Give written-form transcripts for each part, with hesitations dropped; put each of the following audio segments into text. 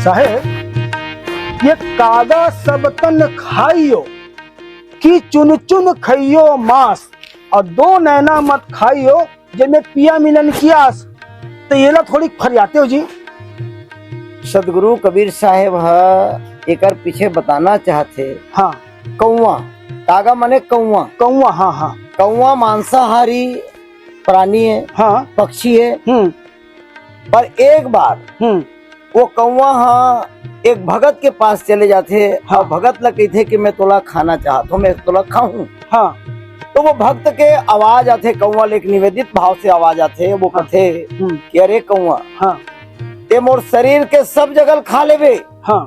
साहेब ये कागा सब तन खाइयो कि चुन चुन खइयो मांस और दो नैना मत खाइयो जिनमें पिया मिलन की आस। तो ये ला थोड़ी फरियाते हो जी। सदगुरु कबीर साहेब एकर पीछे बताना चाहते। हाँ कौवा कागा माने कौवा। कौवा, हाँ हाँ कौवा मांसाहारी प्राणी है, हाँ पक्षी है। हम्म पर एक बार वो कौवा एक भगत के पास चले जाते। हाँ। और भगत ला कहते कि मैं तोला खाना चाहता हूँ, मैं तोला खाऊं। हाँ तो वो भक्त के आवाज आते, कौवा एक निवेदित भाव से आवाज आते। वो कहते कि अरे कौवा, हाँ ते मोर शरीर के सब जगह खा लेबे, हाँ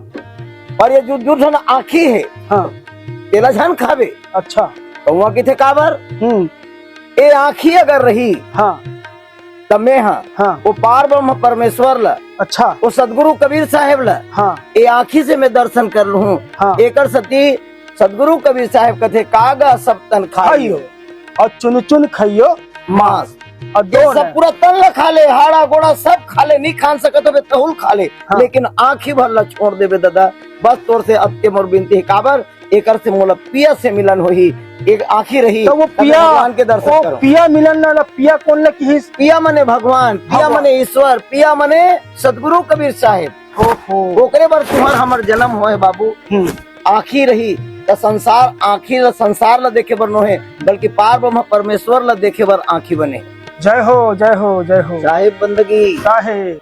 और ये जो जुठन आँखी है हाँ तेला झन खावे। अच्छा कौवा कहते काबर ए आँखी अगर रही हाँ तब मैं हाँ वो पार ब्रह्म परमेश्वर ला, अच्छा वो सदगुरु कबीर साहेब ला हाँ ए आँखी से मैं दर्शन कर लूँ। हाँ। एकर सती सदगुरु कबीर साहेब कहते कागा सब तन खाइयो और चुन चुन खइयो मांस। और ये दो सब पूरा तन ला खा ले, हाड़ा गोड़ा सब खा ले, नहीं खान सकत हो तहुल खा ले। हाँ। लेकिन आँखी भर ला छोड़ देबे दादा। बस तोर से अब के मोर बिनती है काबर एकर से मोला पिया से मिलन होही। एक आँखी रही तो वो तब पिया भगवान के दर्शन करो। पिया मिलन ना पिया कौन ला की पिया मने भगवान, पिया मने ईश्वर, पिया मने सदगुरु कबीर साहेब। ओकरे बर तुम्हार हमर जन्म होए बाबू। आँखी रही तो संसार आँखी ला संसार ला देखे बर नोहे, बल्कि पार ब्रह्म परमेश्वर ला देखे बर आँखी बने। जय हो जय हो जय हो साहेब बंदगी साहेब।